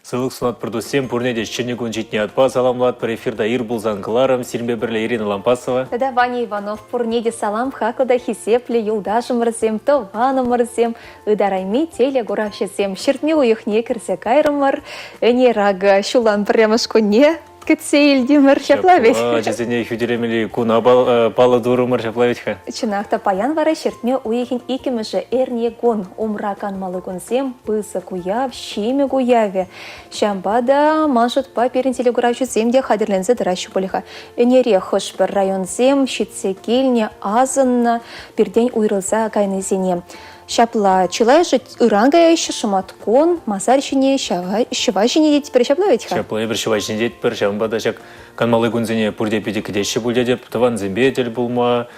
Сылық сунат продусем пурнеде щенегун житне атпа саламлат пар эфирда Ирбул Занкаларом, Сирме Бірле Ирина Лампасова. Да Ваня Иванов пурнеде салам хакада хисепле юлдашым рзем, то ваным рзем, ыдарайми теле гуравшесем, щертме уехне кірсе кайрымар, әне рага шулан прямашку не. Кетсейл димер шаплавить. Жезене хюдеремели куна пала дурумар шаплавитха. Чынақта паян вара шертме уехин икемеше эрне гон умракан малыгунсем пыса куяв, щеме куяве. Шамбада маншут па перин телеграфчу земде хадерлензе дыращу полиха. Энере хышпер районзем щитсе кельне азынна пердень уйрылса кайнызене. Шапла чилайжы ырангая еще шаматкон, масарщине, шиващине теперь шаплавить. Шапла ебір шиващине детпір, шамбада шак канмалы гунзине пурде пиде кедеші бұлде деп, таван зембетел булма,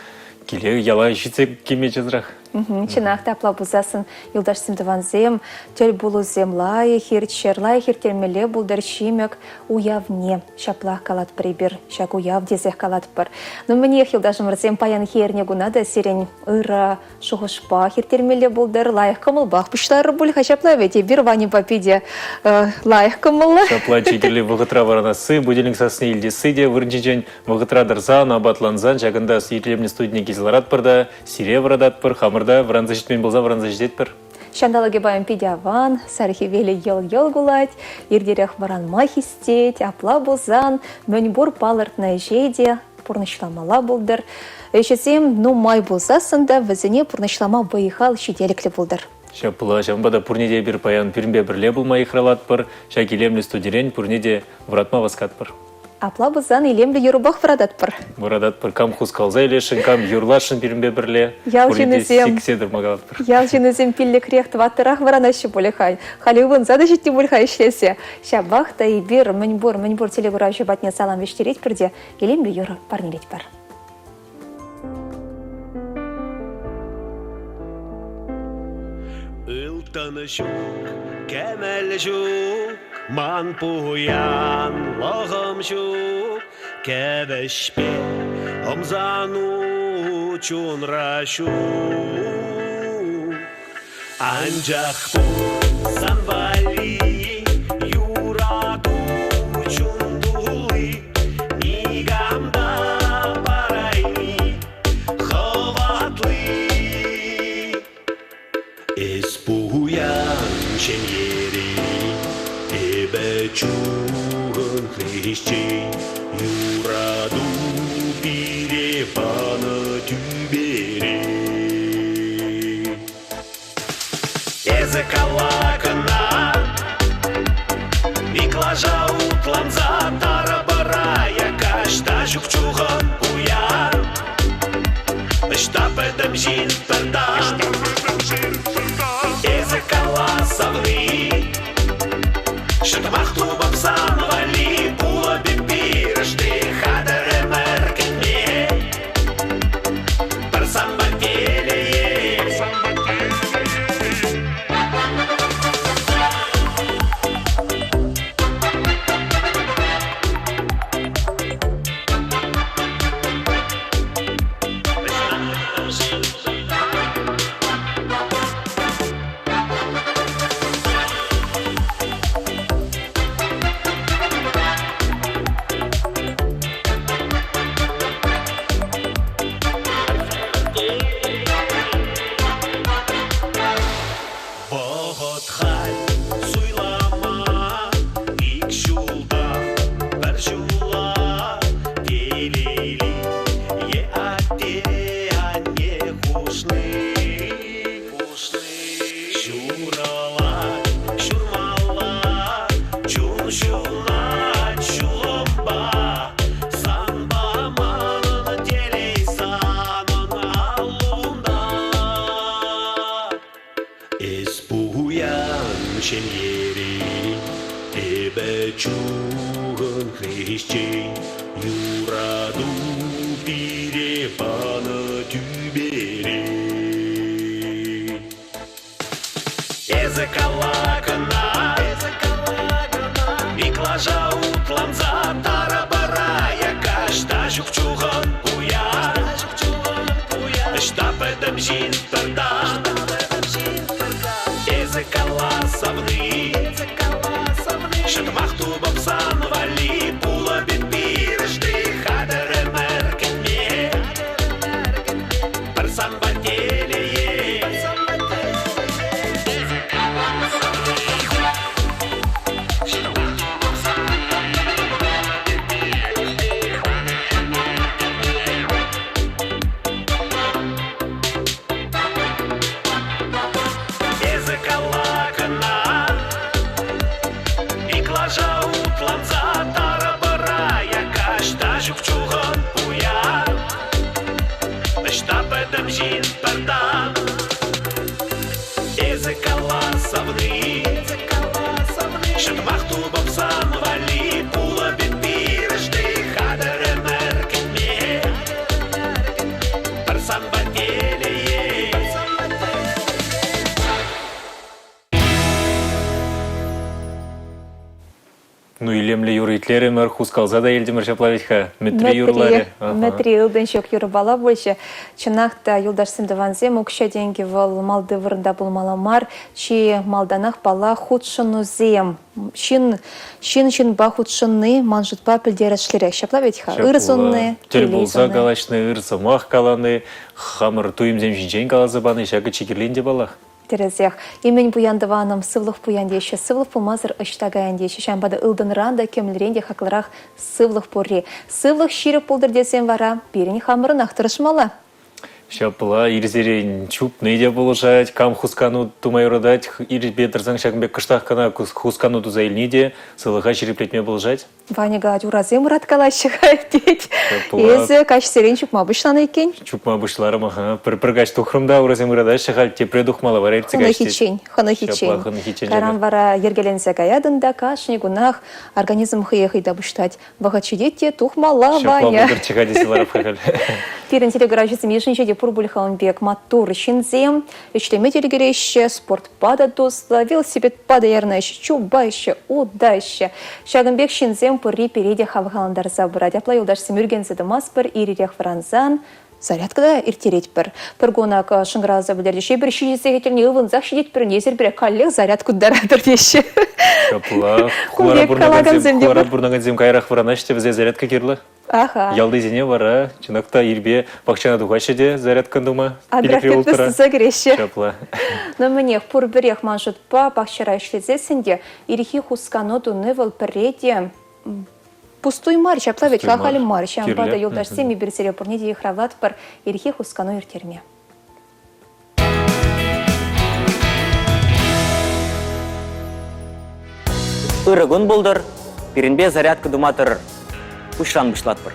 келе яла щитсе кеме чызрақ. Чынақта аплабузасын юлдаш симдыванзем, тел булузем лайхер, черлайхер термеле булдар шимек уявне. Шаплах калат прибір, шак уяв дезех калат пар. Но мне юлдашым рзем паян херне гунада сирень ыра шухышпа хер термеле булдар лайх камылбах. Пуштар бульха шаплавете, бир вани папиде лайх камылла. Шапла чекелі вғытра варанасы, будильник сасны илде сыде, вырнчечен вғытра дарзан, абатланзан, шагында сиетлемне студне кизларат парда, сире варадат пар, хамырда вранза житмен болза вранза жидет пар. Шандалаге байым пидяван, сархивели ел-ел гулать, ирдерех варан махистеть, апла бузан, мөнбур палыртна жеде, пурнышлама булдыр. Эшесем, ну май булзасында, візіне пурнышлама байыхал шиделіклі булдыр. Шапла, шамбада пурнеде бір паян пирмбе бірле булма ихралат пар, шакелемлі студерен пурнеде вратма васкат пар. Апла бузан илемлі юрубах врадат пар. Врадат пар, кам хускалза илешін, кам юрлашын пирмбе бірле, пурнеде сикседір магалат пар. Ялжинызем пиллек рех тваттырах варанашы болехай. Халювын зада житті болехай ішлесе. Шабахта и бир мөнбур телегуравшы батне салам вештереть пірде, илемлі юры парнелет пар. Ылтаны жук, кәмәлі жук, ман пуян лағым жук, кәбішпе омзану чунра жук. Анжақ бұл санвали, юраду чундулы, нигамда парайни, хаватлы. Испуян шеньери, эбе чугын хлещей, юраду перепана тюбери. Езекалакана, миклажа утламза тарабарая, кашта жукчуган уян, штапедем жин пердан. Езекала савны, шатамах тубам санвали, пула бипир, штриха деремеркене, парсамба телее. Шеньери, эбе чугын хлещей, юраду перепана тюбери. Езекалакана, миклажа утламза тарабарая, кашта жукчуган уя, штапедем жин пердан. Езекала савны, жаутланса тара-бара, якашта жукчуган пуя. Штапедам жин пардам, эзе каласавны, шатмахту бабсан вали, пула битбирышты, хадары меркетме, парсан бателие. Ну и лемле юритлері мөр хускалза да елдемір жаплавитха. Метри юрлари. Метри юлден шок юрбала больше. Чынақта юлдаш сымдыванзе мукша деньги вал малды вырында булмаламар, чи малданах бала худшынузем. Шин ба худшыны манжутпа пілдерішлері. Шаплавитха. Ырсынны, Тел болса калашны, ырсы мах каланы, хамыр туйымзем жинчен калазыбаны, шагы чекерлинде балах. Терезех. Имень буяндываным сывлых буяндеші, сывлых пумазыр ыштагаяндеші. Шамбада ылдынранда кемлеренде хакларах сывлых порри. Сывлых ширіп пулдыр десен вара, берін хамырын ақтырышмала. Шапла, ирзерен чуп, нейде болжать, кам хускану тумайродать, ирз бетрзан шагбек кыштахкана хускану тузайлниде, сылыха шириплетме болжать. Ваня гать, уразем рад калащиха деть. Езі каш серен чупма бышланы екен. Чупма бышларым, ага. Пыргач тухрымда уразем радать, шахаль те предухмала варель цигачтет. Ханы хичень. Карам вара ергеленсе гаядында кашни гунах организм хыехайда быштать. Вахачидетте тухмала Ваня. Шапла выдырчыха десиларов хахаль. Пирен телеграфчицы мишинчеде пурбульхаунбек матур шинзем, ичлеме телегереща, спорт пада досла, велосипед пада ярнаща, чубайща, удаща. Шагымбек шинзем пурри переде хавгаландар забрать. Апла юлдаш семюргензе дамаспыр, ирирех франзан, зарядкада иртереть пір. Піргонак шыңғыразы білдердеші, бір шидесегетеліне ұвынзақ шидет бір незер бір коллег зарядку дарадыр деші. Шапла, хуара бурнаган зем кайрах варанаште взе зарядка керлы. Аха. Ялды зене вара, чынакта ирбе бақчана дуғашеде зарядкан дума. Аграфетті загрещі. Шапла. Но мне пур берег манжут па бақшара ишлезесінде, ирихи хускану дунывал переде пустой марш, аплавить лахали марш. Амбада юлдаш семи берсере пурнеде ихрават пар ирихи хускану иртерме. Ырыгын болдыр, перенбе зарядка думатыр. Пушлан бышлатпыр.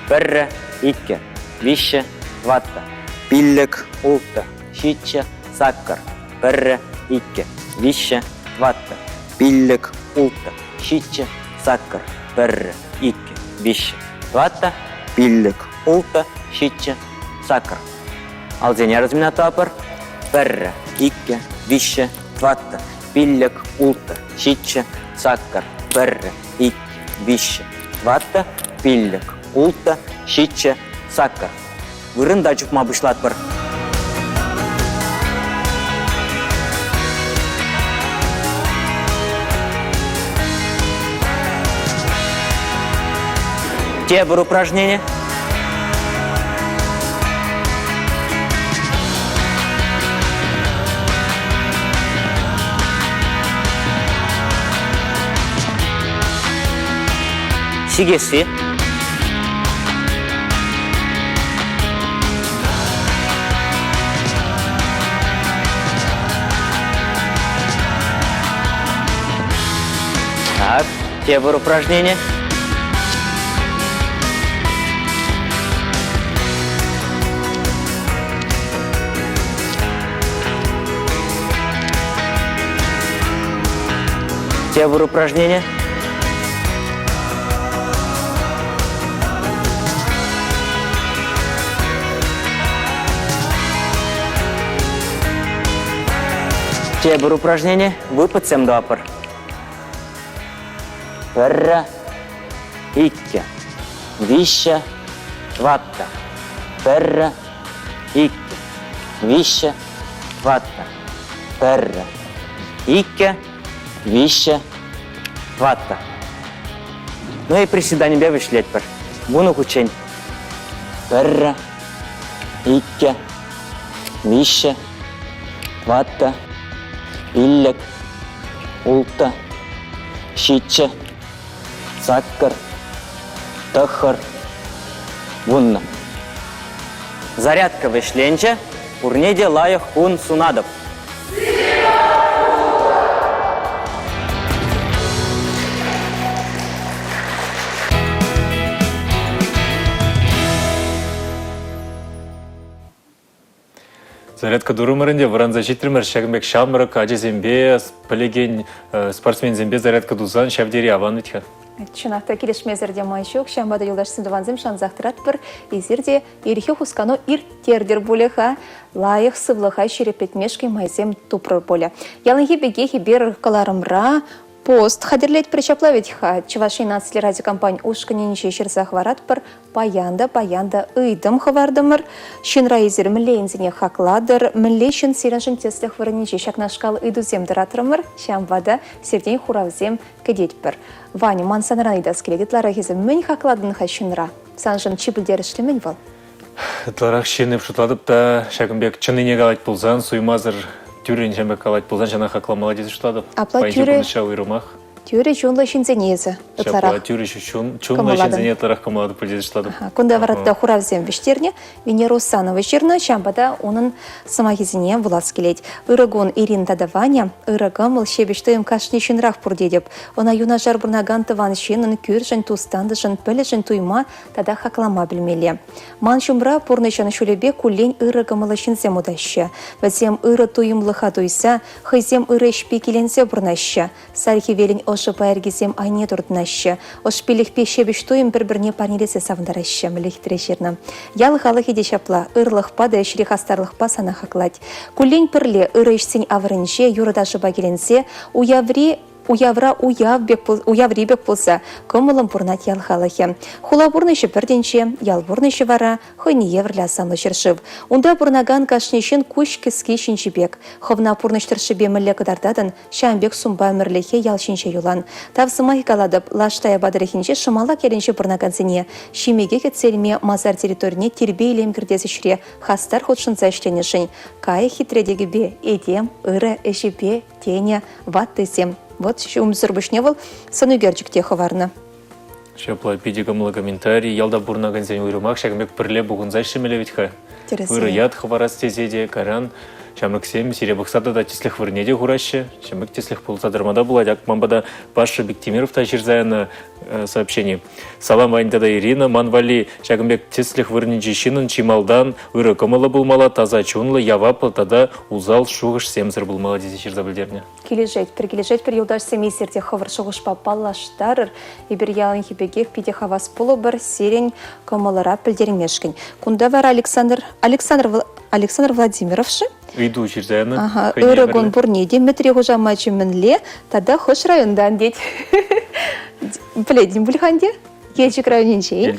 Бірі, икке, вище, ватта. Пиллік, ултта, шитче, саккар. Бірі, икке, вище, ватта. Пиллік, ултта, шитче, саккар. Бірі, икке, вище, ватта. Пиллік, ултта, шитче, саккар. Ал зене разминату апыр. Бірі, икке, вище, ватта. Пиллік, ултта, шитче, саккар. Бірі, икке, вище, ватта, пиллік, ултта, шитче, саккар. Вырында чупма бышлатпыр. Те бір упражнение. Сигеси. Так, те бір упражнение. Те бір упражнение. Те бір упражнение. Выпад сем дуапыр. Бірі, икке, вище, ватта. Бірі, икке, вище, ватта. Бірі, икке, вище, ватта. Ну и приседание бе вышлет пір. Бұны күчен. Бірі, икке, вище, ватта. Пиллік, ултта, шитче, саккар, тахар, вунна. Зарядка вышленче, урнеде лайық хун сунадып. Зарядка дурумарынде варанза житрімір шагымбек шамрық, ажезембе, пілеген спортсмензембе зарядка дузан шавдери аван үтхі. Чынақта келешмезерде майшук, шамбада юлдаш сындыванзым шанзақтырат бір, езерде ерхе хускано иртердер болеха, лайық сывлыха шерепетмешкей майзем тупрыр боле. Ялынхи беге хибер каларымра, пост хадерлет причаплавитха. Чуваши нацли радиокомпания ушканениче шерзах варат пар паянда ыйдым хавардымыр. Шынра изер млензине хакладыр, млешін сиражын теслях варыниче шакнашкал ыйдузем дыратырымыр, шамбада сердень хуравзем кедетпір. Ваня мансанран идас келегетлара хизем мэнь хакладын хащынра. Санжын чипілдер ішлемень вал. Тларах шенеп шутладып та шагымбек чыныне галать пулзан, суймазыр тюрен жамбек галать пулзан, жана хакла молодец шутладып. Апла тюре... уйрумах. Тюре чунла шинзенезі. Шапла тюре чунла шинзене тларах камалады пулзет шутладып. Кунда варатта хуравзем вештерне, Венера Усанова жерна, шамбада onun самахизине вулас келет. Ирагон Ирин Тадаваня, Ирагамыл шебештоем кашнишинрах пурдедеп. Она юна жар бурнаган тыван шенын кюржен тустандышын пөлежен туйма тада хаклама білмеле. Ман шумра пурнышын шулебе кулень Ирагамыла шинзем удаща. Вазем Ира туйымлыха туйса, хызем Ира шпи келензе бурнаща. Сархи велень ошы паэргизем айне турднаща. Ошпилих пешебеш туйым бір-бірне парнелесе савындараща, міліхтірешерна. Ялых-алых еде шапла, ырлых пада шрихастарлых пасана хаклать. Кулень пірле ыры ішсен авырынше, юрыда жыба келенсе, уяври бек болса, көмылым пурнат ялхалахе. Хула бурнышы бірденше, ял бурнышы вара, хойни еврля самлы шыршыв. Унда бурнаган кашнешін күш кіске шинчебек. Ховна пурныштыршыбе мүлі кыдардадан, шамбек сумба мүрлехе ял шинче юлан. Тавсымай каладып, лаштая бадырехинче шымала керенші бурнаган зіне. Шимеге кетселме мазар территоріне тербе илем кірдесі шыре, хастар ходшынца іштенешін. Кай хитредегі бе, едем, ыры, эшепе, тене, ваттысем. Вот еще умзыр бышневал, санугерчик техо варна. Шапла пидигамыла комментарий, ялда бурнаган зен уйрумах, шагымбек пірле бұғын зайшымелевитха. Уйры яд хаварас тезеде, каран, шамрыксем сиребықсада да теслих вырнеде хураща, шамбек теслих пулсадырмада была, як мамбада Паша Бектимиров та на сообщение. Салам вайнтада Ирина, манвали, шагымбек теслих вырнеде шинын чималдан, уйры комыла булмала, таза чунлы, явапы тада узал шуғыш семзір булмала дезе шерзабілдерне. Кележет пір елдаш семейсерде хавар шуғыш папалаштарыр, ебір ялын хебегек пиде хавас пулы бір серень комылыра пілдермешкін. Кунда вар Александр Владимировшы? Иду черзаяны. Ага, Ирагон бурнеде, Дмитрий Хужамачы мінле, тада хош райондан дед. Біледім бұлханде? Ельчик районенчейн.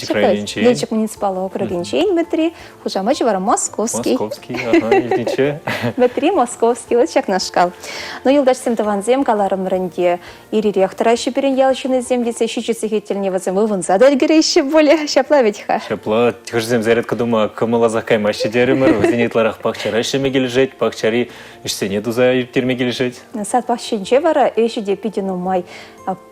Ельчик муниципалы округенчейн, Дмитрий Хужамачы вара Московский. Московский, ага, ельчиче. Дмитрий Московский, вот чак нашкал. Но елдаш сымтыванзем каларым рынде. Ири рехтара шиперен ялшыны земдесе шичусы хеттельне вазем вывын задаль гірейші боле. Шапла ведьха. Шапла, тихожзем зарядка дума, кымыла каймашы дерімір, өзінетларах пақчара шемегел жет, пақчари ішсене дуза ертермегел жет. Сат пақшенче вара, эшіде пидену май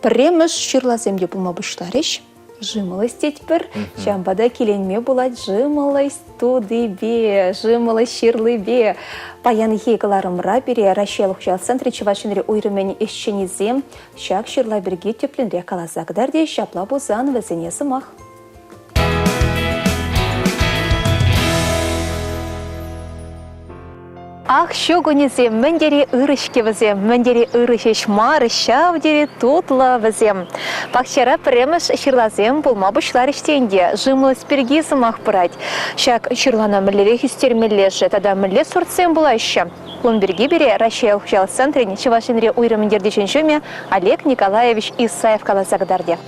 премыш шырла земде пулма бұштарыш. Жымылыс тетпір, шамбада келенме булат жымылыс тудыбе, жымылыс шырлыбе. Паян егіларымра бере Рашелық жал центрі Чувашинре ойрымені ешченезем, шак шырла берге тепленре калазағдарде шапла бузан візіне сымақ. Ах, шугунезем, мендери ырышке візем, мендери ырышеш мары шавдери тутла візем. Пақчара премыш шырлазем болма бұшлар іштенде, жымылыс перги сымақ пырать. Шак шырлана мүллері хюстермелеші, тада мүлле сұртсем бұлайшы. Лунберги бере Рашел жал центріне Чувашинре ойрымендерде шеншуме Олег Николаевич Исаев калазағдарде.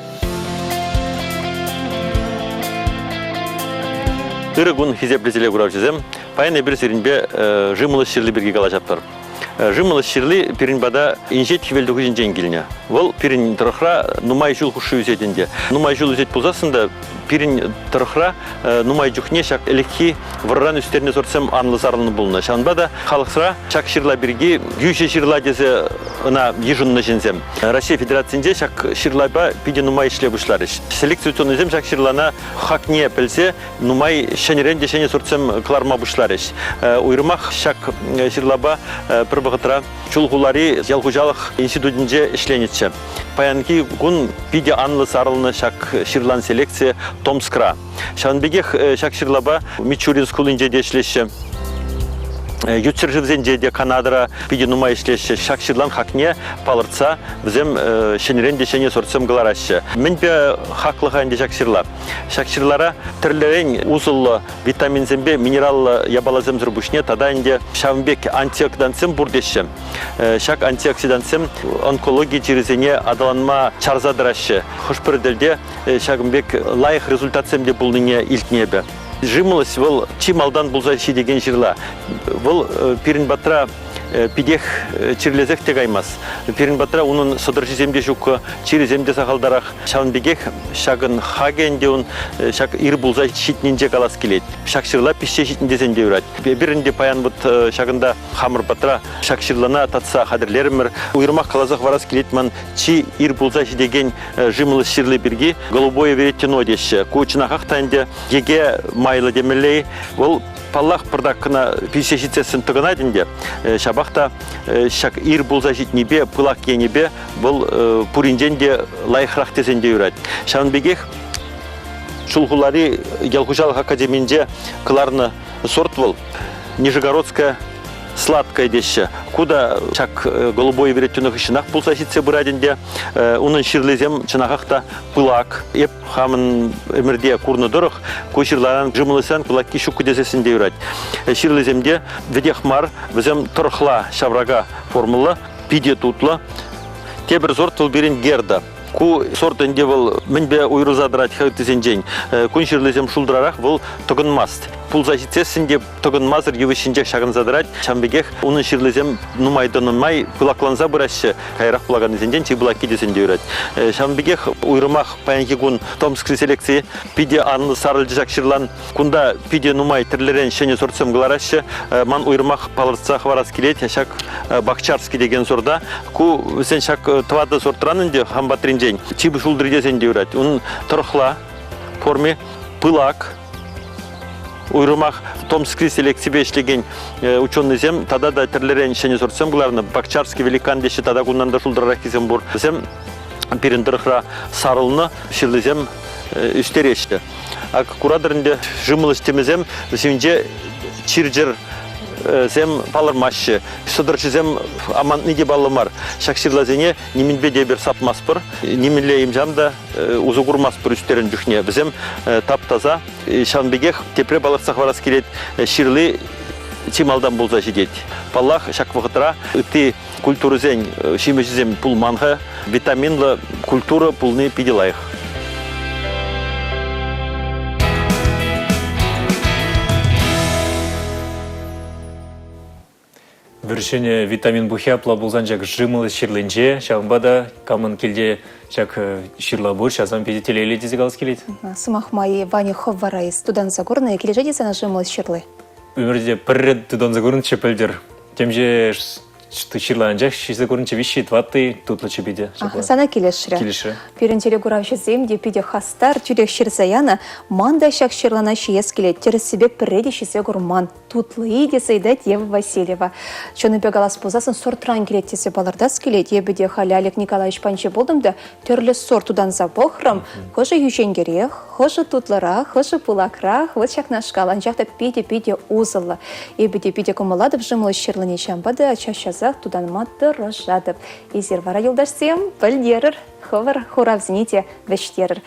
Ирагун хизеплетеле кураучызем, паян эбір серінбе жымылы ширлі бірге калашаптар. Жымылы ширлі пиринбада инжет хивелді күзін жеңгіліне. Ол пирин тұрықра нумай жыл құшы үзетінде. Нумай жыл үзет бұлзасында пирин тұрықра нумай жүхне шак элекхи вырран үстеріне сорсам анлы-сарлыны бұлына. Шанбада қалықсыра шак ширла бірге гүйше ширла десе ына ежынны жінзем. Россия Федерациясында шак ширлайба пиде нумай ішле бұшларыш. Селекцияционный зем шак ширлана хакне пілсе нумай шанеренде шане сорсам кларма бұшларыш. Уйрымақ шак ширлаба бұғытыра чулғулары ялғужалық институтінде ішленетші. Паянки күн пиде анлы-сарлыны шак ширлан селекция Томскра. Шанбегех шак ширлаба Мичурин скулынде дешлеші. Ютсерживзенде де Канадара пиде нумай ишлеші шакширлан хакне палырца взем шенерен дешене сорцем галарашы. Мен бе хаклыға энде шакширла. Шакширлара тірлерен узылы витаминзембе минераллы ябалазем зырбушне тада энде шавынбек антиоксидантсем бурдеші. Шак антиоксидантсем онкология черезене адаланма чарзадырашы. Хошпырдельде шагынбек лайық результатсемде булныне илтнебе. Жимылыс вол чималдан булзайши деген жирла. Вол пирин батра пидех чирлезек тегаймас. Пирин батра унун содырчы земде жук чири земде сахалдарах шавынбегех шагын хагенде он шак ир булзай шитнинже калас келет. Шакширла пишче шитнинде зенде урат. Биринде паян вот шагында хамыр батра шакширлана татса хадырлермер. Уйырмак калазах варас келетман чи ир булзай деген жимылыс ширлы бирги голубое вереттено деші. Кучынахах тайынде еге майлы демелей. Ол паллах пырдакына пишешитсесін тұғына дінде. Шабақта шак ир булзай шитнебе, пылак енебе бұл пуринженде лайықрақ тезенде үрәді. Шавынбегех шулхулари Ялхужалық академиінде кыларны сорт был Нижегородская сладкая деші. Куда чак голубой вереттенөх ішінақ бұлса шитсе бұрадінде, оның ширлезем чынағақта пылак, еп хамын өмірде курны дұрық, көшірларан жымылысан пылакки шук десесінде үрәді. Ширлеземде ведехмар, візем тұрықла шаврага формулы, пиде тутлы, тебір сорт берін герда. Ку сорт энде был менбе уйрузадырать хайтызенжен. Кун ширлезем шулдырарақ был тұғынмаст. Пулза житсесінде тұғынмазыр евішінжек шағын задырать. Шамбегех оның ширлезем нумай пылакланза бұрашы қайрақ бұлаган дезенжен чи бұлаки дезенде үрәд. Шамбегех уйрымақ паянки күн томскри селекции пиде анны сарылжы жак ширлан кунда пиде нумай тірлерен шене сортсем ғыларашы ман уйрымақ палырца хварас келет шак бакчарский деген сорда. Ку сен шак твады сортыранынде хамбатрин день. Чибы шулдыр дезенде үрәд. Он тұрықла форме пылак уйрымақ томскри селекции ешлеген ученый зем, тада да тірлерен шене сортсем бұларны бакчарский великан деші тада күннан да шулдырарақ кезем бұр. Зем періндіріқра сарылны ширлізем үстерешті. Ак курадырынде жымылыс темезем, сенде чирджер зем палырмашы, содырчы зем амантныге балымар. Шакширлазене немінбе дебір сапмаспыр, немінле имжамда узу курмаспыр үстерін жүхне. Бізем таптаза, шанбегех тепре балырсақ варас келет, ширлы чималдан болза жедет. Паллах шак вғытыра, үтті культурызен шимешізем пулманға, витаминлы культура пулны пиделайық. Віршіне витамин бұхяпла бұлзан жак жымылы ширленже, шағынбада камын келде жак ширла бұр, шазан педетелейлі дезе қалыс келейді. Сымақ майы Ваня Ховварай студан загорная кележе десана жымылы ширлы. Өмірде бір рет тудан загорын чепелдер. Темже ширлан жак шиза горын чебеші тватты тутлы чебеде. Сана келешірі. Келешірі. Перентелі күравшы земде пиде хастар тюрек ширзаяна манда шак ширлана шиес келет. Терес себе пірреде шизе гурман. Тутлы десейдет Ева Васильева. Чоны бегалас позасын сортран келет тесе балардас келет. Ебеде халі Олег Николаевич панче болдымда түрлі сортудан забохрам. Хожы юженгерех, хожы тутлырақ, хожы пулакрақ, вот шакнашкал. Анжақта пиде узылы. Ебеде пиде кумаладып жымылы ширлыне шамбады, чашазақ тудан матты рожадып. Изер вара юлдашсем, пілдерір, ховар хуравзните вештерір.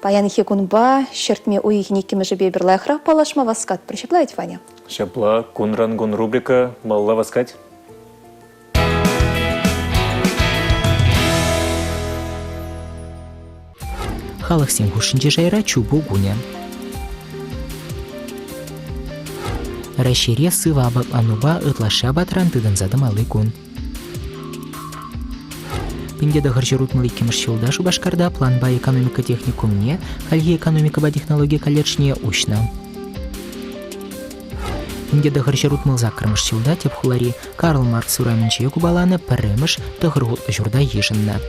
Паян хекунба, шертме уйхіне кемежі бебірлайхрақ палашма васкат. Прищеплаете, Ваня? Шапла, кунрангун рубрика «Малла васкать». Халық сен хушинже жайра чубу гуня. Рашире сыва ануба ытлаша батран тыдан задым алы кун. Пинде да харчарутмалы кемышчылда Шубашкарда планба экономика техникумне, хальге экономика ба технология колледжне учна. Пинде да харчарутмал закрымышчылда тепхулари Карл Маркс ураменче кубаланы піріміш тығырғутлы журда ежінна.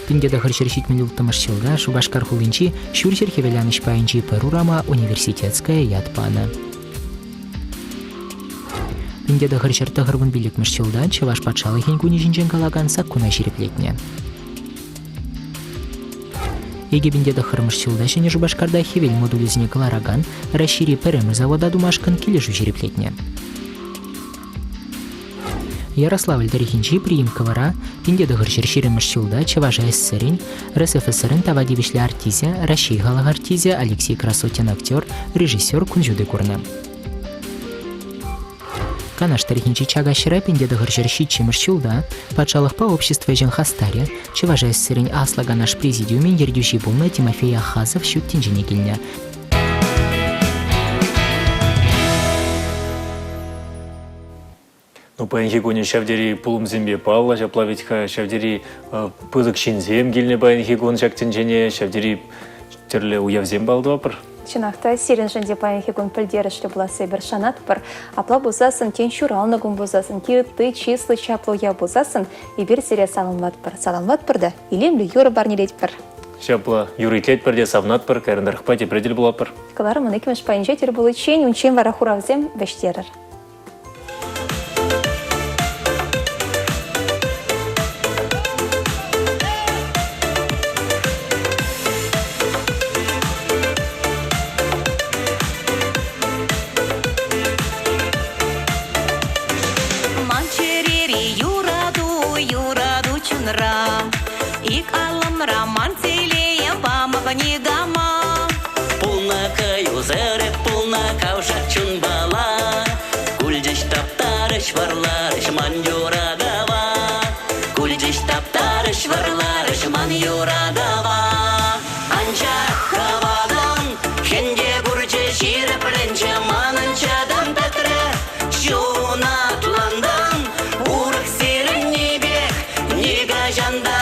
Пинде да харчарщит милютамышчылда Шубашкар хулинчи шурсер хевеляныш паинчи парурама университетская ятпана. Пинде да харчарта харвын билик мышчылда Чаваш патшалы хенькуни жинжен калаган саккуна шереплетне. Егебінде да хырмыш чылда және Жубашкарда хевел модулізіне кылараган, расшири пәрімір завода думашкан кележу жереплетне. Ярославль тарихинчи приимковара, пинде дығыр жершереміш чылда Чеважа СССРин, РСФСРин тавадивишлі артизия, Рашей галах артизия Алексей Красотин актер, режиссер күнжуды көрні. Канаш тарихинчи чагашыра пинде дығыр жершитчеміш чылда, патшалық по обществу жен хастаре, Чеважа СССРин аслаган наш президиумен ердюши болна Тимофей Ахазов шуттин жене келіне. Ну, паянхи гоне шавдери пулум зембе палла, шаплавитха, шавдери пызык шинзем гильне паянхи гон шактен жене, шавдери терле уявзем балды вапыр. Чинахта сирен женде паянхи гон пылдерішлі бұласы бір шанат бір, апла бұзасын кен шуралны гон бұзасын, кирты числы чаплуя бұзасын, и бір сире салынват бір. Салынват бірді, илемлі юры барнелет бір. Шапла юритлет бірде савнат бір, кәріндарықпа тепредель бұла бір. Калары мұны кемеш паянжетер бұлы чен, үнчен вара хуравзем вештерір. Ик алым роман телеем памагани гама. Пулна каю зерек, пулна каушак чун бала. Кульдиш таптарыш варларыш ман юрадава. Кульдиш таптарыш варларыш ман юрадава. Анча хавадан, хенде гурче шире пленче мананчадан петре. Шунатландан, урых сирен небек, нега жанда.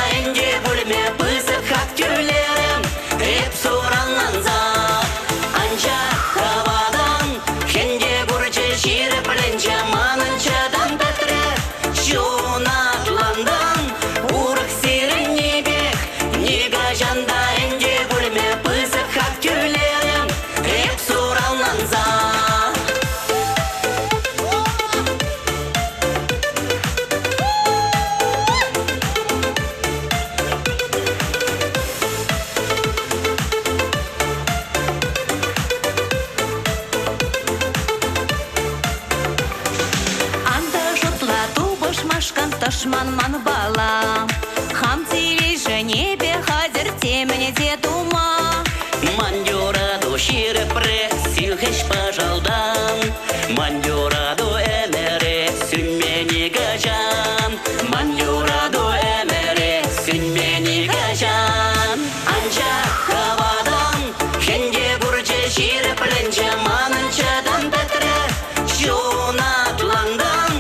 Ташман ман бала, хам тили женебе хазер темene де дума. Мандюра до шире пресс, силхеш пожалдан. Мандюра до эмере, сюнмени гажан. Мандюра до эмере, сюнмени гажан. Анча хавадан, хенде гурче шире пленче мананчадан петре. Шунатландан,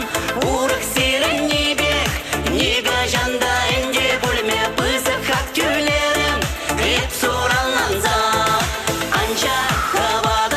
урых сирен небек, нега жанда энде бөлме пызык актюлерем, реп суралнанза. Анча хавадан.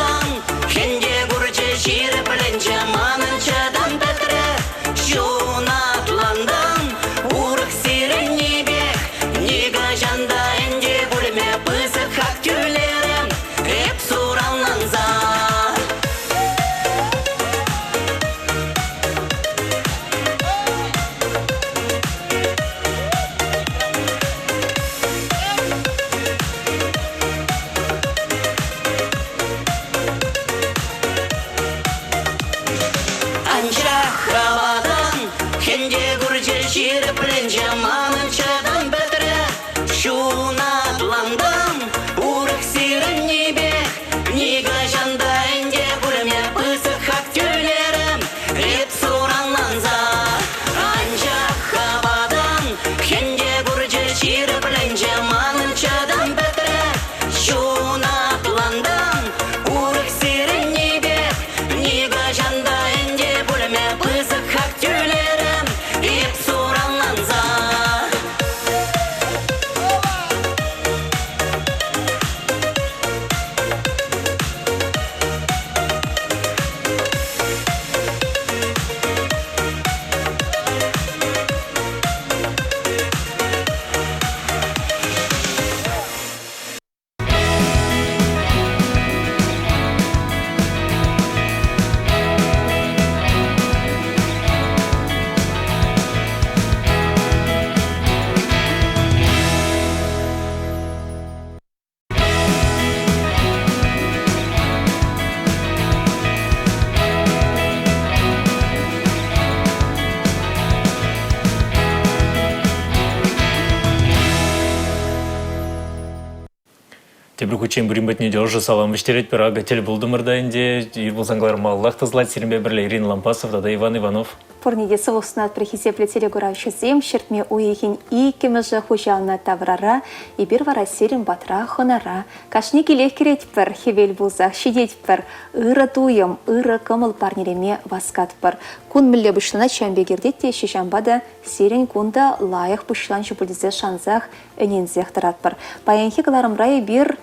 Тебір күчен бүрінбетіне жоржы салам віштерет бір ағател болдымырда инде, ерболсанглар маллах тазлать серімбе бірле Ирина Лампасов, да Иван Иванов. Порниде сывуснат прихисепле телегуравшызем, шертме уехин икемежі хужална таврара, и бір вара серім батра хонара. Кашни келех керет бір, хевел бұлзақ шедет бір, ыры туым, ыры кымыл парнереме васкат бір. Кун мүлле бұшлана чәмбегердет те шешамбада серін кунда лайық бұшлан шүпілдізе шанзақ өнензех тұрат бір. Паянхи каларымрай бір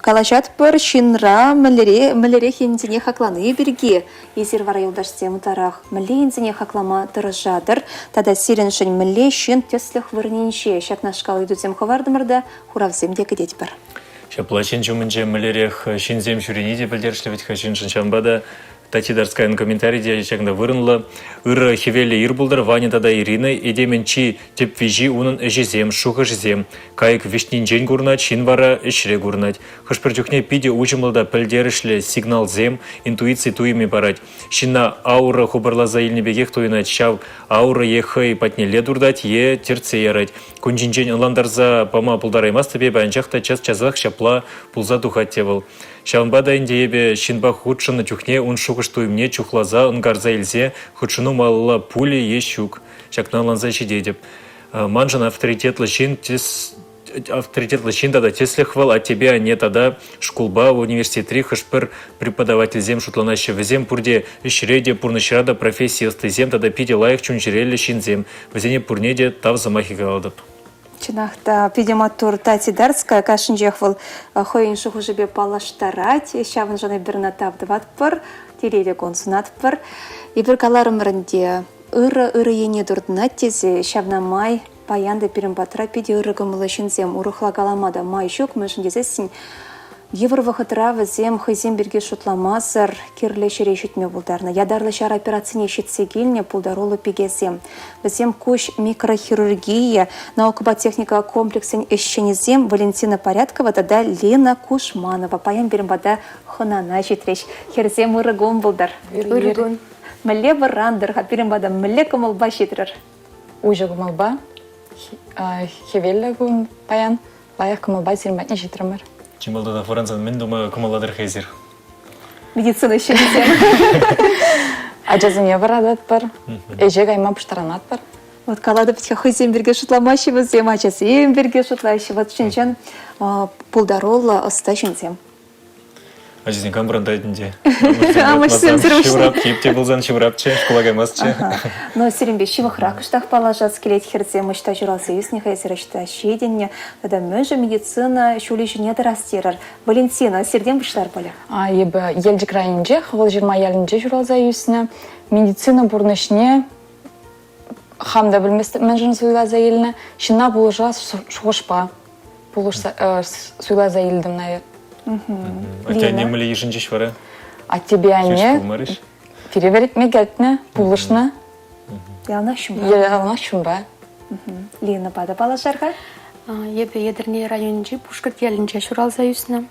калашат бір шинра мүллере хендіне хакланы бірге. Езер вара елдашсем ұтарақ мүлле хендіне хаклама тұрыжадыр. Тада серін шын мүлле шын төсліх вырненше. Шакна шкалы дүзем ховардымырда хуравзем де кедет бір. Шаплачен чумынче мүлерех шинзем шүренеде білдершлевет хашин шаншамбада Татидарскайын комментарийде чагында вырынлы. Ыры хевелі ирбулдар Ваня тада Ирина едеменчи теп вижи унын эжезем, шухыжезем. Кайык вишнинжен гурнать, шин вара эшре гурнать. Хышпырчухне пиде учымылда пілдерішлі сигнал зем, интуиции туйми барать. Шинна аура хубарлаза илнебегех туйнать, шав аура ехай патнеле дурдать, е терце ярать. Кунжинжен ыландарза пама пулдараймас тебе банчахта час-часах шапла пулза тухать тевыл. Шаванбада индеебе шинба худшыны чухне он шукыш туймне чухлаза он гарза илзе худшыну малла пули е щук. Шакна ланза щедедеп. Манжан авторитет лычин тада теслехвал, а тебе не тада шкулба в университет хышпыр преподаватель зем шутланаще везем пурде ишреде пурнышрада профессии остызем тада пиде лайық чунчерелі шинзем. Везене пурнеде тав замахи галадып. Чинахта пидематур Татидарская кашынжехвал хойын шухужебе палаштарать, шавын жаны бірна тавдыват пыр, тереде консунат пыр. И бір каларымырынде ыры ене дұрдынат тезе шавнамай паянды перембатра пиде ыры гымылы шинзем урухла галамада май жүк мүшіндезесін. Евровы хытыравы зем хызем берге шутламазыр керлі шере жүтме бұлдарына. Ядарлы шар операцияне шетсе келіне бұлдаролы пегезем. Зем көш микрохирургия, наукыба техника комплексен эшченезем Валентина Порядкова, тада Лена Кушманова. Паян берімбада хынана жетреш. Херзем ырыгон бұлдар. Ырыгон. Мүле варандыр, берімбада мүле кымылба жетірір. Уже кымылба, хевелі күн паян, лайық кымылба зермәтне жетірімір. Чималда да Франциян мен думаю, кымаладыр хезер. Медицина шелесем. Ажазыне барадат бар, эже кайма пұштаранат бар. Вот калады бітке хызем берге шутламашыбыз, зем ажазем берге шутлайшы. Вот шынчан пулдаролла ыста шынзем. Ажазен камбранда едінде. Амышсем сірімші. Шыврап, кейіпте болзан шыврапчы, школагай масчы. Но серембе шивахрак штах положат скелет херце, мышта журалсы юсниха, есірішта шеденне. Тада мөжі медицина шулешіне дырастерар. Валентина, серден бұшлар болы? Ебі елдік райынже, хвал 20 елінде журалза юсіне, медицина бұрнышне, хамда білместі мәнжін суйлаза еліне, шына бұлыжа шуғышпа, суйлаза елдім найыр. А тебя не мали ежинчиш вара? А тебе они переверить мегатны, пулышны. Ялна шумба. Ялна шумба. Лена бада балашарға? Ебе едірне районынжи пушкарт елінже шуралза юсны.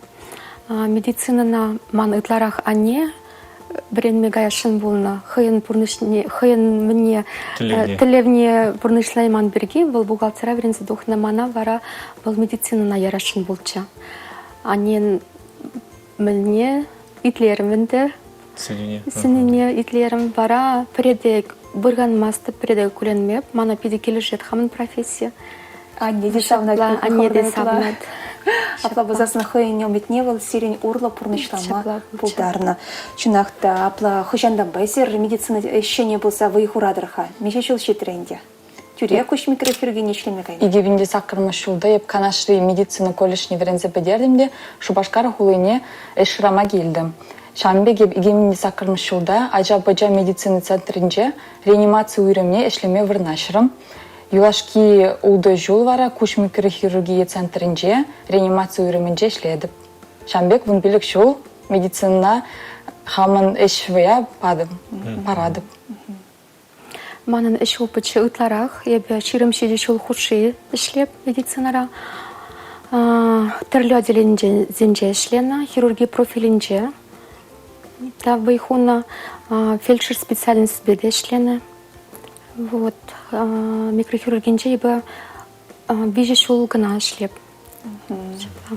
Медицинана ман ытларах ане, бірен мегаяшын болна, хыйын мне тілевне бұрнышлайман бірге, бұл бухгалтера бірензі духна мана вара бұл медицинана ярашын болча. Анен мне итлерім вінді, сініне итлерім бара, предек бұрған масты предек күленмеп, мана пиде келі жет хамын профессия. Анне де савнат. Анне де савнат. Апла базасына хыйын емет невыл, сирен урла пұрнышлама бұлдарына. Чынақта апла хыжандан байсер медицина әшене болса вайық урадырға. Меше жыл шетренде. Тюрия көш микрохирургия ишлеме кайны. Игевинде сакырмы шулда, еп канашри медицина колледжне верензе бедердимде, шубашкар хулыне эшрама келдім. Шамбеге игевинде сакырмы шулда, ажа-бажа медицина центринже реанимация уйремне эшлеме вырнашырым. Юлашки улды жол вара көш микрохирургия центринже реанимация уйременже эшледіп. Шамбек вунбилік жол медицина хамын эшвея парадып. Манын іш опычы ұтларақ, ебе ширымшеде шол худшие ішлеп медицинара. Түрлі отделенде зенже ішлена, хирургия профилинже. Да, вайхуна фельдшер специальность беде ішлена. Вот, микрохирургинже ебе виже шол гына ішлеп.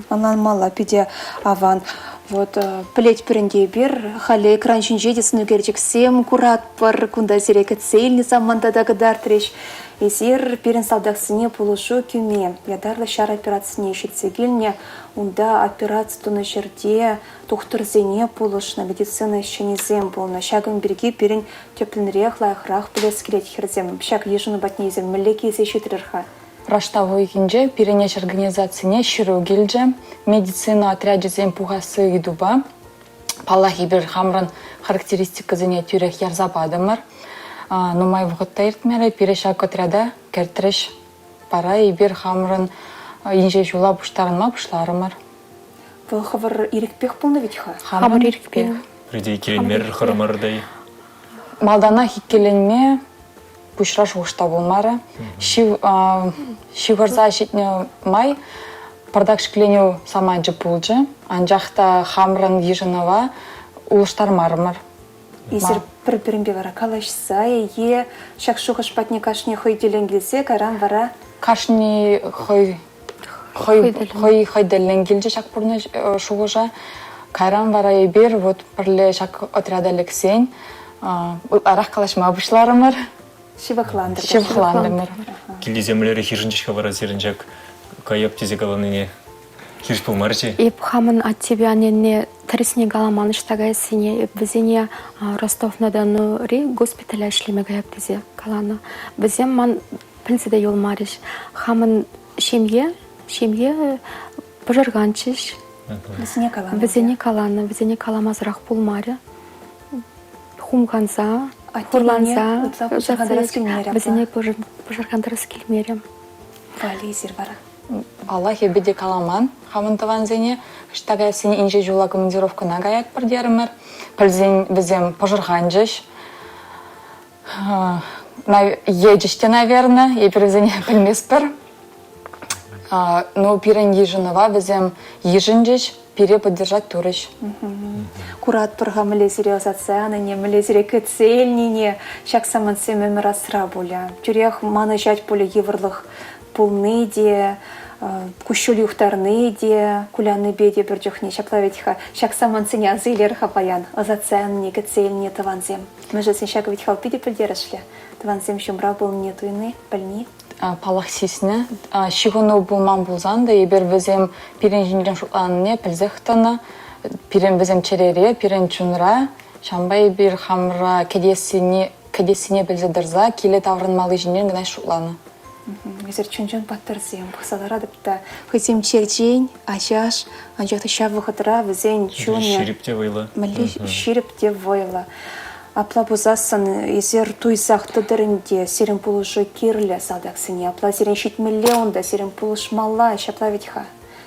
Анан мала пиде аван. Вот плеть перенде бир, хале экран шинже десну керчексем курат пар кунда сирек цельни самманда дагадар треш. Изир перен салдаксыне полушу кюме. Ядарлы шар операцияне ищетсегильне, унда операция на жерде, тухтырзене полушна, медицина еще не зем полна. Шагом берги перен теплинрех лайхрах плескелет херзем. Шаг ежину батнезем, млеки изещитрерха. Раштавы кинже перенеш организацияне ширу гильже, медицина отряде зем пугасы идуба. Палахи бир хамран характеристика зене тюрех ярзабадымыр. Но май вғытта ертмері перешак отряда кертреш пара и бир хамран инже жула буштарынма бушларымыр. Бұл хавар ирекпех полны ведь ха? Хамыр ирекпех. Придей келенмер харамардай. Малдана хиккеленме бушраш ушта болмары. Шиварза шитне май пардак шкленю саманжы пулжы. Анжақта хамран ежынова улыштармарымыр. Изир бір-бірінбе вара калашса, е шақшуғы шпатне кашне хой деленгелсе, каран вара? Кашни хой деленгелже шақ бұрны шуғыжа. Каран вара ебер, вот бірле шақ отряда лексен. Арақ калашма бұшларымыр. Шивықландырмыр. Келді землері хиржінчішқа вара зерінжак каяп тезе каланыне хирж пылмарчы? Еп хамын от тебя не тресне галаман штагайсыне, бізене Ростов-на-Дону ри госпиталя шлеме гаяп тезе калана. Бізем ман пілсіде йол мариш. Хамын шемье пожарганчыш. Бізене каламазырақ пулмары. Хумганза, хурланза, бізене пожаргандарас келмерем. Вализир вара. Аллах ебеде каламан, хамынтыван зене, штагай сене инже жула командировкана гаяк пардерымыр. Пілзен бізем пожарганжыш. Едеште, наверное, епер зене пілмеспір. Но пирен ежинова бізем ежинжыш, пире поддержать турыш. Курат пырға мілезіре озатсаны, не мілезіре кіцельнине, шак саман семен расра боля. Тюрех маны жать поле еврлых полны де, кущуль юхтарны де, куляны беде бірдюхне, шаплаветьха, шак саман сене азылер хапаян, озатсаны, кіцельне таванзем. Мы же сен шак ведь халпиде поддержали. Таванзем шумра был не туйны, больни. Палах сисне, шигуну булман булзан да ебер бізем пирен жинерен шутланыне пілзехтана, пирен бізем черере, пирен чунра, шамбай бир хамра кедесіне білзедірза, келе таврын малы жинерен гнай шутланы. Мезер чунжун паттырзем, бұқсалара дыпта. Хотим черчень, ачаш, анжақты шабы қытыра, бізен чуне. Ширипте войла. Мали ширипте войла. Апла бузасын езер туйсақты дырынде, серін пулышы кирлі салдақсыне. Апла серін шитмиллионда, серін пулыш мала, шапла ветьха.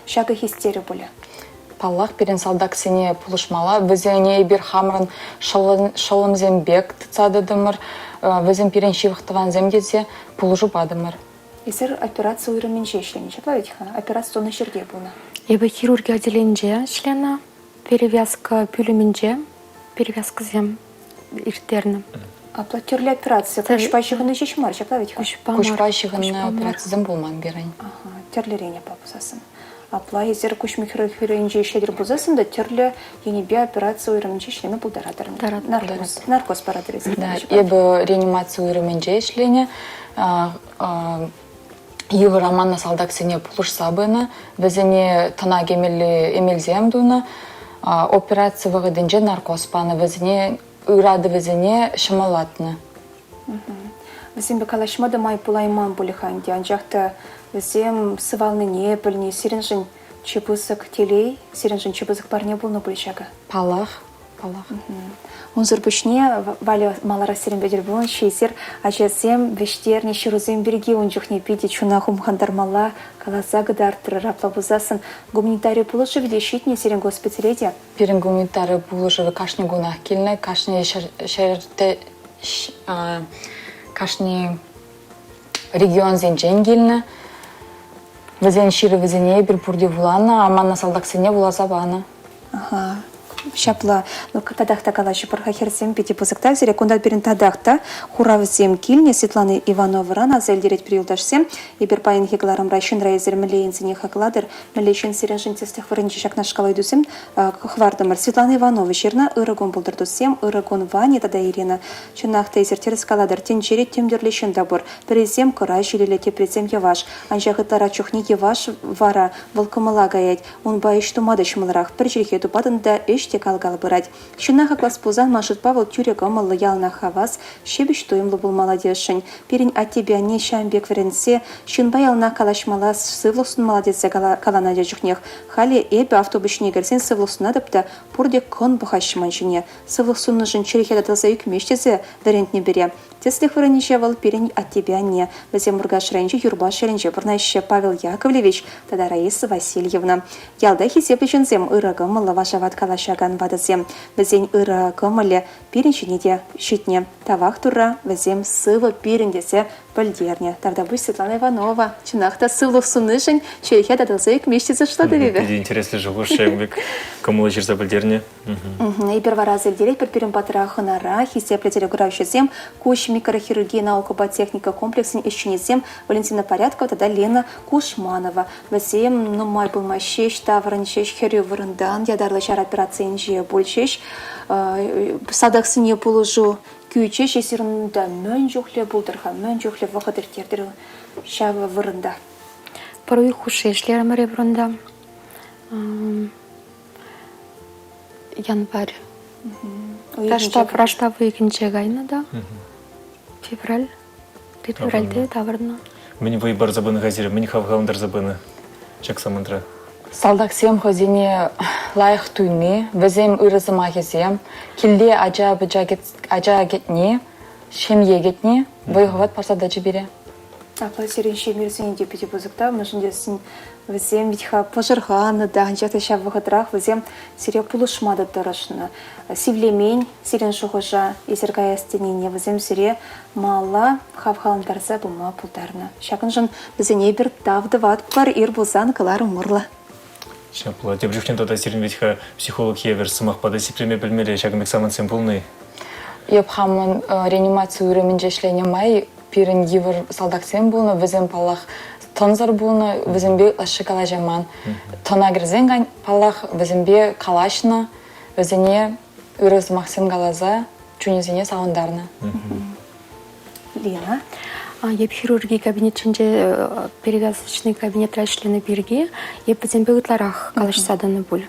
Шағы хистері бұлі. Паллах перен салдақсыне пулышмала, бізене бир хамрын шалын зембек тұцадыдымыр, бізен перен шивықтыван земдезе пулыжу бадымыр. Езер операция уйрымен жешлені, шапла ветьха. Операция на жерде бұлна. Ебі хирургия отделенже шлена, перевязка пюлеменже, перевязка зем. Иртерным. Апла тюрлі операция, күшпайшығыны жешмар, шапла ветьха. Күшпайшығыны операциядан болман берін. Тюрлерене папузасын. Апла езер күшмекірін жешедір бұзасын да тюрлі енебе операция уйрымен жешлені бұлдарадырын. Наркоз парадыр езер. Ебі реанимация уйрымен жешлене, евы романна салдақсыне пулыш сабыны, бізіне тана емелзем дуны, операция вғыдынже наркоз паны, бізіне Урады візіне шымалатны. Візем бі калашмады май пулайман бұлиханде. Анжақты візем сывалны не біліне сиренжін чебызық телей, сиренжін чебызық барне бұлны бұлышағы. Палах. Онзыр бүшне валі малара сирен бедер бұлын шейсер ажазем вештерне шырузем берге онжықне бейде чуна хумхандармала калаза гыдартыры рапла бұзасын гуманитарий бұлышы веде шитне сирен госпиталеде. Перен гуманитарий бұлышы кашни гунах келіне, кашни шәрді кашни регион зенжен келіне. Візен ширы візене бір бұрде бұланы, аманна салдақсыне бұла забаны. Шапла, ну тадахта калаши пархахерсем пяти пузыктак зере кундат берин тадахта хуравзем кильне Светланы Иванова рана зельдерет приюташсем и берпайн хегларам райшин райзер млеинцене хакладер млечин сиренжин тестех варенчи шакна шкалой дусем хвардамар Светлана Иванова черна ырагон булдырдусем ырагон Вани тада Ирина чунах тейзер терес каладер тенчерет темдерлешин дабор презем кора жилелете презем яваш анжахытара чухни яваш вара волкомала гаять он баиш тумадыш мылрах перчерхе тупадында эште калгал бырать чунаха класс пузан машут Павел тюрека мало ялна хавас шебиш туемлы был молодешень перень от тебя не шамбек вренсе щунбай ялна калашмала сывлосын молодец калана дежухнех хали эбе автобусне герсен сывлосына дапта пурде кон бухащиманчине сывлосынны жын черехе датылса юкмештезе варентне бере теслих враниче вал перень от тебя не везем мургаш ренче юрбаш ренче бурнаще Павел Яковлевич тада Раиса Васильевна ялдахи сеплечензем ырагы мылы вашават калашаган вадазем везень ырагы мылы перенченеде щитне тавах тура везем сывы перендесе пальдерне тогда будет Светлана Иванова чинахта сывлых сунышень черехе датылса юкмештезе что довиве Иди интересный живуш шембек кому за пальдерне и первый раз делить под первым патраху рахи сеплетели гуравщезем куш микрохирургия наукоботехника комплексен ищенезем Валентина Порядкова тогда Лена Кушманова везем ну май был мащещ тавранчещ херю вырындан ядарлы шар операция инжия большещ садаксыне положу күйчеш есерінде мөн жоқле болдырға мөн жоқле вақыдыр тердірі шабы вырында Порой хуже шли море врында. Январь. Рашта выйгенче гайна да. Февраль. Февральде таврна. Мені вибор забыны газир, мені хавгаландар забыны. Чак самантра. Салдаксем хозине лайх туйны, везем ырызымахезем, килде ажа кетне, шемье кетне, выйговат парсадачы бере. Апа сиренше мирсен де пяти бузыкта, мышындесін везем витха пожарғаны да, анчақта шав вғытрах везем сире пулышмады дырышны. Сивлемень, сирен шухыжа, есергая стенене везем сире мала хавхаландарса бұма пулдарны. Шакын жын везене бір тавды ват бар ир бұзан кылар умырлы. Шапла, те брюхнем тода сирен ветха психолог евер сымақ пада сипреме білмелі шагымек самансен пулны. Епхамын реанимацию үремен жешлене май, пирен евер салдаксен булны, везем палах тонзар булны, везембе шоколад жаман. Тона грзен палах, везембе калашна, везене ырызмахсен галаза, чунезене сауындарны. Лена? Еп хирургия кабинетчинде перевязочный кабинет райшлены бирге, еп везембе ытларах калашсаданы буль.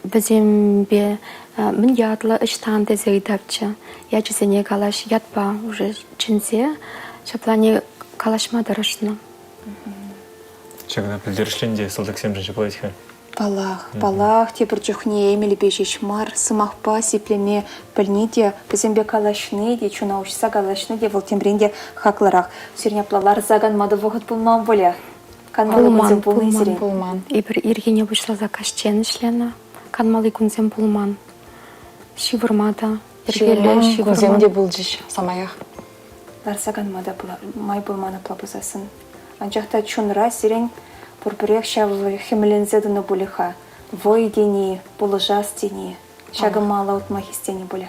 Везембе мен ятлы ыштан дезе ыдапчы. Я чизене калаш ятпа уже чинзе, шаплане калашма дырышны. Чагна пілдерішленде салдаксем жын шапалайтха. Палах, тепір жүхне емелі бешеш мар, сымақпа сеплеме пілнеде, бізембе калашны де, чуна ұшса калашны де, волтембренде хақларақ. Сирняплалар заган мады вғыт бұлман боле. Пулман. Ибір иргене бұшла за кашчен ішлені. Канмалы күнзем пулман. Шивырмада. Күнземде бұл жиш, самаях. Ларсаган мада май бұлманы плабызасын. Анчақта чунра сирен Пурпурек шавы хемелензедыны булиха. Вой дени, булыжас дени. Шагы мала утмахистени буля.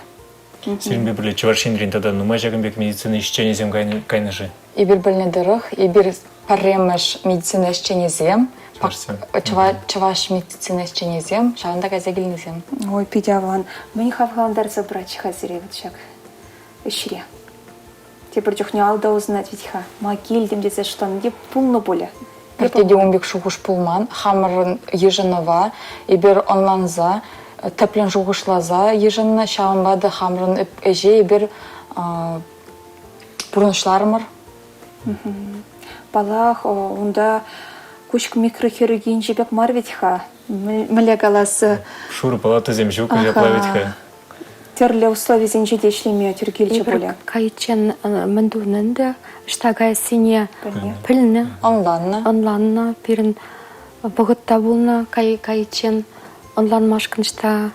Сирен бебірлі чываршинрин тада нумай жагымбек медицины ищенезем кайныжы. Ибір біліне дырық, ибір парремеш медицина ищенезем, чаваш медицина ищенезем, шағында газегілнезем. Ой, пидяван. Мені хавгаландар забрать хазире вот шаг. Ищире. Тепер жүхне алда узнать витха. Магильдем дезе штан, де пулны буля. Піртеде умбек шуғыш пулман, хамырын ежынова, ибір онланза, тәплен жуғышлаза, ежынна шағынбады хамырын әже, ибір бұрынышларымыр. Балах, онда күшк микрохирургиин жебек мар ветха. Міле галасы. Шуры палата земжу, күжапла ветха. Терле условия зенжеде шлеме тюргелче буля. Кайчен мендунында, штагая сине пілні. Онланна, пирін бұғытта болна, кайчен онланмашкыншта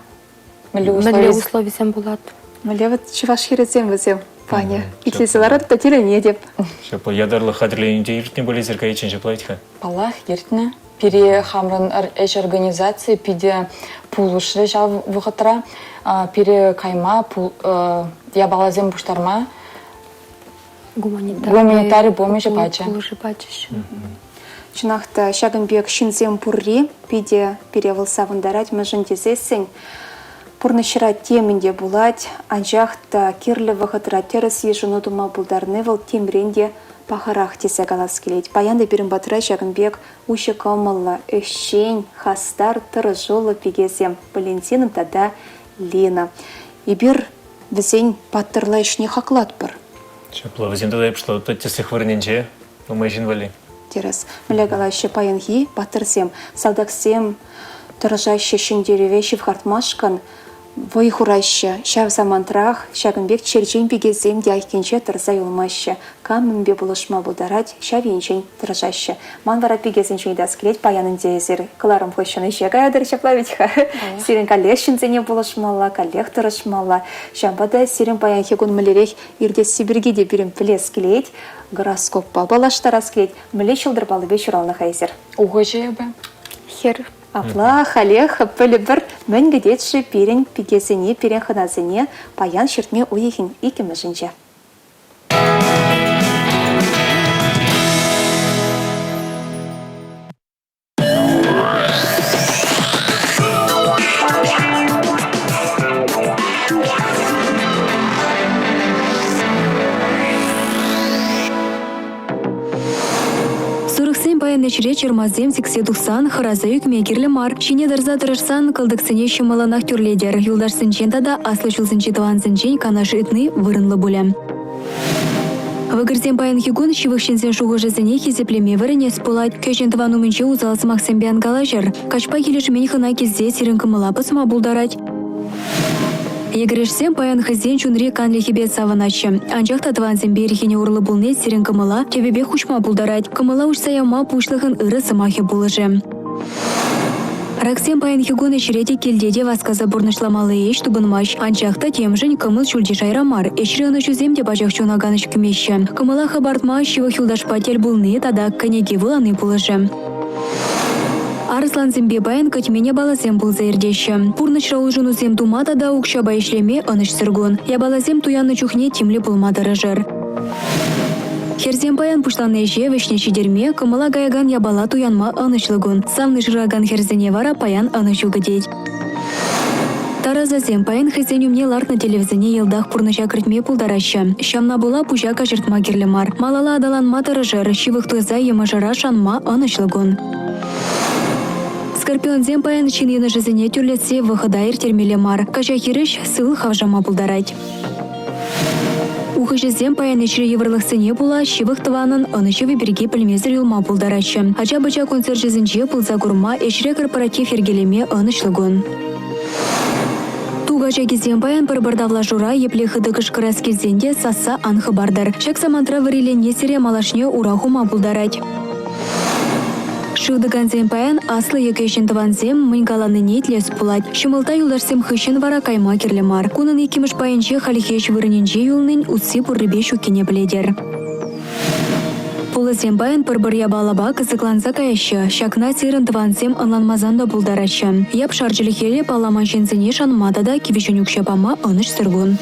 міле условия зем болады. Міле вот чываш хирезем візем, паня. Итлесілар атта тирене деп. Шапла ядарлы хадырленінде ертіне болезер кайчен жапла ветха. Палах ертіне. Пере хамран эш организации пиде пулушры жав вғытра, пере кайма ябалазем буштарма гуманитарий помощи пача. Чынақта шагынбек шинзем пурри, пиде перевылса вындарать мәжіндезесің. Пурнышыра темінде булать, анжақта кирлі вғытра терес ежіну дума булдарны выл темренде пахарах тесе галас келейд. Баянды берін батыра шагынбек ұшы каумалла өшшен, хастар, тұры жолы пегезем. Валентина тада Лена. Ибір візен паттырла ішіне хақлат бір. Шапла, візен тада епшло, то теслі хвырненче, умайжин вали. Терес. Млегала ще паянхи паттырсем, салдаксем, тұрыжаще шындереве шивхартмашкан, войхурайшы, шав замантрах, шагынбек черчен пегезем дяйкенче тұрза юлмашы. Камынбе бұлышма бұлдарать, шав енчен тұрыжашы. Манвара пегезенчен даскелет паянын дезер. Кыларым хойшыны жегаядыр шаплавитха. Сирен коллекшінзене бұлышмала, коллег тұрышмала. Шамбада сирен паянхи күн мүлерек ирдес Сибирге де бірін пілес келет. Гороскоппа балаштарас келет. Мүле шылдырбалы бешуралны хайзер. Уғы жебі? Хер. Апла, халех, пілі бір мәнгідетші перен пегезіне, перен хыназыне паян шертме уйхин икімі жынче. Нечре чермазем сикседухсан, харазаюк мегерлі мар. Шине дарза дырышсан, кылдыксыне шымаланах тюрледер. Юлдаш сынчен тада аслы чулсынче тыван сынчен канашы ытны вырынлы булем. Вăгырсем паян хигун шивыхшинсен шуғыжызыне хизеплеме вырыне сполать. Көшен тыван умынче узалсымақ сэмбян калажыр. Качпа келешмен хына кезде сирен кымыла пысма булдарать. Егрешсем паян хызен чунри канле хибет саваначы. Анчақта тыван земберихине урлы булне сирен кымыла, тебебе хушма булдарать. Кымыла ушсаяма пушлығын ыры сымахе булыжы. Раксем паян хигун эшрете келдеде васказа бурнышламалы еш тубынмаш. Анчақта темжін кымыл чулде шайрамар. Эшрені чуземде бажақ чунаганыш күмеші. Кымыла хабартма шивы хилдаш патель булны, тада көнеге выланы булыжы. Арыслан зембе баян көтмене балазем бұл зайырдеші. Пурныш раулжыну зем тумада да укшаба ишлеме аныш сыргон. Я балазем туянны чухне тимлі пулмадыры жыр. Херзем баян пушланы же вешне чидерме, кымыла гаяган ябала туянма анышлыгун. Савны жыраган херзене вара паян анышу гыдеть. Таразазем паян хызенюмне ларт на телевизине елдах пурныша крытме пулдараща. Шамна була пужака жыртма керлемар. Малала адалан матыры жыр, шивыхтыза емажара шанма анышлыгун. Скорпион земпаян чиныны жизыне тюрлетсе выходайыр термелемар. Кажа хирыш сыл хавжама пулдарать. Ухыжы земпаян ешрі еврлықсыне була, шивых тыванын анышевы берге пілмезір юлма пулдарачы. Ача-бача концерт жизынче пулза курма ешре корпоратив ергелеме анышлыгун. Тугача кеземпаян пырбырдавла жура епле хыдыгыш кырас кезенде саса анхы бардар. Чак самантра варилене сире малашне урахума пулдарать. Шылдыган земпаян аслы екешін тыванзем мынгаланы нетлес пулать. Шымылта юлдарсем хыщын вара кайма керлемар. Кунын екеміш паянче халихеш вырыненче юлнын утсы пуррыбе шукене біледер. Пулы земпаян пырбыр ябалаба кызыкланса каяшы. Шакна сирын тыванзем анланмазанда булдарачы. Яп шаржылихеле паламан шензіне шанмада да кивишін юкшапама аныш сыргун.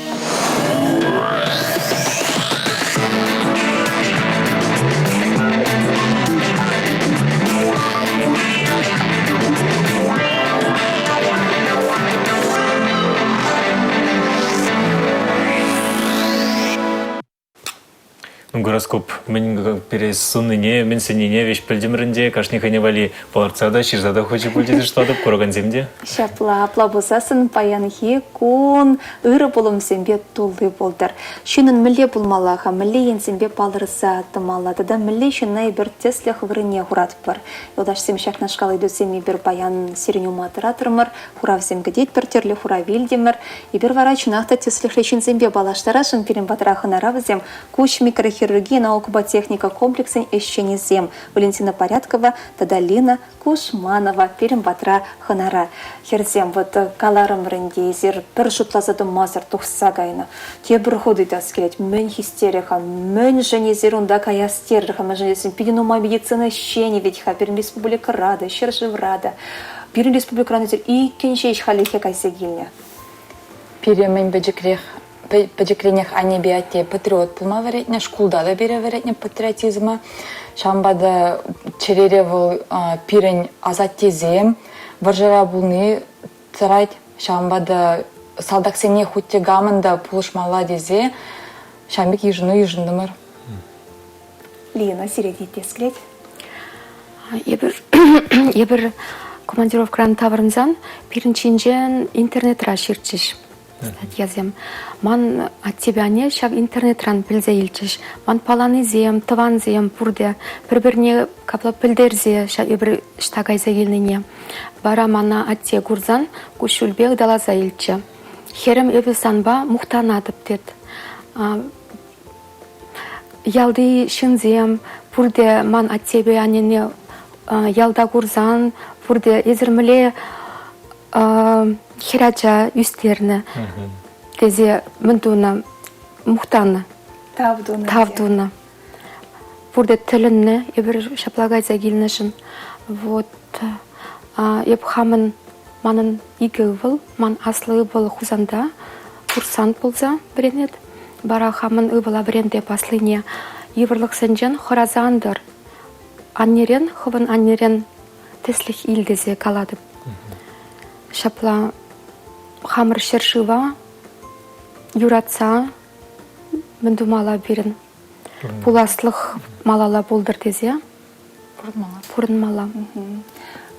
Гороскоп мен перес сунныне, мен сенене веш пілдемірінде, кашнихане вали паларцада, ширзада хоче пөлдеді штадып, көрген земде? Шапла, плабусасын паянхи кун ыры болым зембе тулды болдар. Шынын мүле болмалаға, мүле ензембе палырса атымала, тада мүле шынай бір теслях вырыне хурат бар. Йодаш сем шакнашкалы дөсеми бір паян сиреню матыратырмыр, хурав земгі дейт бір терлі хура вилдемір, и бір вара чунақта теслях лешін зембе балаштарашын перен батырахын аравызем, куш микрохирург хирургия науково-техника комплексен ещенезем. Валентина Порядкова, Тадалина Кушманова, Перембатра Ханара. Херзем вот каларым рендезер, бір жұтлазады мазыр тұқса гайна. Те бір ходы да скелет, мен хистериха, мен женезерунда каястериха, мен женезерун пидинума медицина щени ведь ха, Пермь республика рада, Щержив рада. Пермь республика рада, и кеншейш халихе кайсегильня. Перемен бәжікренех ане биятте патриот пулма веретне, шкулда да бере веретне патриотизма. Шамбада черере вол пирен азаттезем, варжара булны царать. Шамбада салдаксене хутте гамында пулышмала дезе, шамбек ежындымыр. Лена, сиредите склеть. Ебір командировканы тавырынзан, пиринчинжен интернетра ширчиш. Статьязем. Ман от тебя не, шаг интернетран пилзейлчиш. Ман паланызем, тыванзем, пурде. Бір-бірне капла пилдерзе, шаг ебір штагайзагеліне. Бара мана от те гурзан, кушулбек дала зайлчы. Херем ебі санба мухтанатып дед. Ялды шинзем, пурде ман от тебе анене ялда гурзан, пурде езірміле хирача юстерны, тезе мындуна мухтаны, тавдуна. Пурде тілінні, ебір шаплагай загилнышын. Вот, еб хамын манын игі выл, ман аслы был хузанда, курсант болза біренет. Бара хамын ыбыла біренде паслыне. Еврлық сенжен хоразандыр. Аннерен, хывын аннерен теслих илдезе каладып. Шапла хамыр шершива, юратса, міндумала берін. Пуласлық малала болдыр дезе. Пурынмала.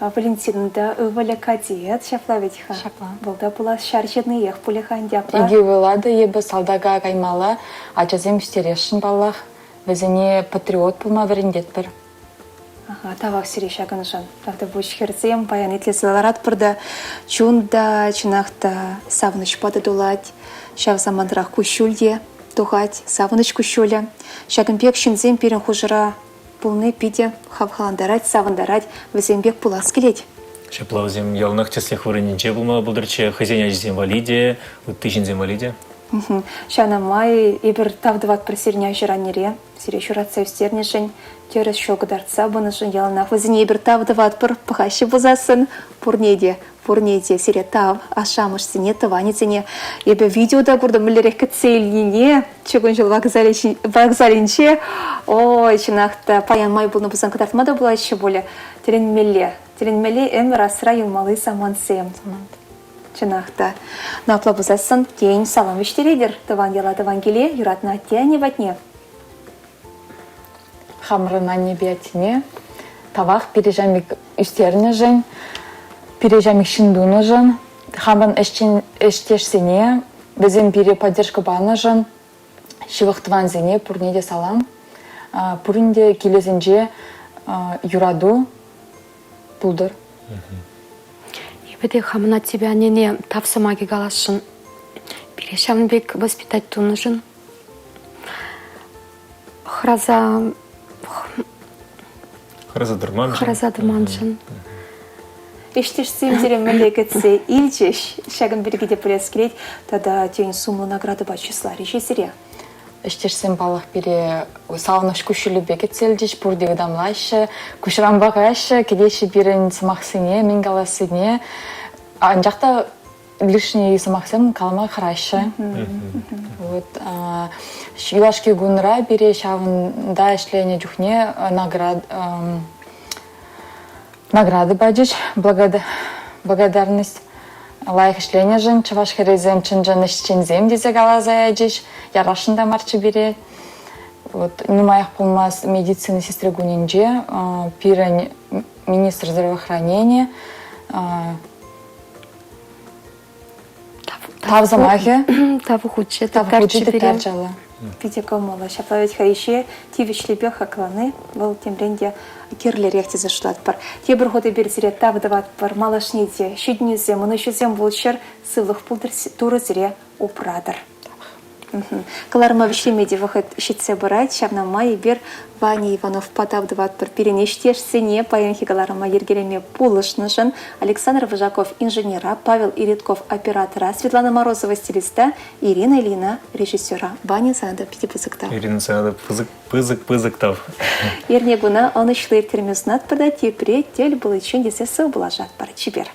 Валентинда ываля кадет, шапла ведь ха. Шапла. Болда була шаржедный ех пулехан дяпла. Иги вылады ебі салдага каймала, ачазем штерешін баллах, везене патриот пулма верендет бір. Тавақ сире шагынжан. Тавда бұш херзем, баян етлесіларат бірді. Чунда, чынақта савыныш пады дулать, шав замандырақ күшулде, туғать, савыныш күшулі. Шагынбек шынзем перін хужыра пулны пиде, хавхаландарать, савындарать, візембек пулас келет. Шаплаузем ялнах теслих вырынинче булма булдырче, хазяня земвалиде, тыжин земвалиде. Шана май ибір тавдыват бір сирня жыранере, сире шуратса үстернешін, терес шоғыдарца бұнышын ялнах візіне ибір тавдыват бір пұғашы бұзасын, пурнеде, сире тав, ашамыш сіне, тыванецене. Ебі видеода көрді мүлерек кітсейліне, чүгін жыл вокзалинче, ой, чынақта паян май бұлны бұзан кыдартмада бұла еще боле, теренмеле әмір асыра юлмалы самансем. Чынақта. Напла бұзасын тень салам вештередер, тыван ела тыван келе, юратна тяне ватне. Хамрына небиятине, тавақ пережамик үстеріне жын, пережамик шиндуны жын, хамын эштешсене, бізен пере поддержка баны жын, шивықтыван зене пурнеде салам, пурнеде келезінже юраду пулдыр. Ебеде хамын от тебя нене тавсымаги галашын, перешамбек воспитать туны жын. Храза дырманшын. Эштешсем зерем мемлекетсе илчеш, шагын бергеде пілескерет, тада тен сумлы награды ба числа режисере. Эштешсем балах пере сауныш күшілі бекетселдеш, бұрдегі дамлайшы, күшіран бағайшы, кедеші бірін сымақсыне, мен галасыне, анжақта лишний сымақсым калма қарайшы. Юлашки гунра бере шавында ішлене жүхне награды бәдіш, благодарность. Лайық ішлене жын, чываш херезем чынжын ішчензем дезе галазая жеш, ярашында марчы бере. Нумайық болмас медицины сестры гуненже, пирен министр здравоохранения, тавзамахе, тавухуче, тарчала. Пидекомола, шаплавить хаище, тивишлебе хакланы, был темренде кирлер яхте зашлат пар. Те бір ходы берзіре тавдават пар, малашнеде, щеднезе, мұнышезем болшыр, сылық пулдыр туры зіре упрадыр. Каларма вишлемеде выход щитсе бырать, шавна май бер Ваня Иванов подавдыват бір перенештешсене, паянхи каларма ергелеме пулышнышын, Александр Выжаков инженера, Павел Иритков оператора, Светлана Морозова стилиста, Ирина Ильина режиссера. Ваня санда пяти пызыктав. Ирина санда пызыктав. Ернегуна, он ишлер термезнат продать, и при тель был еще десе сыл была жат пара чибер.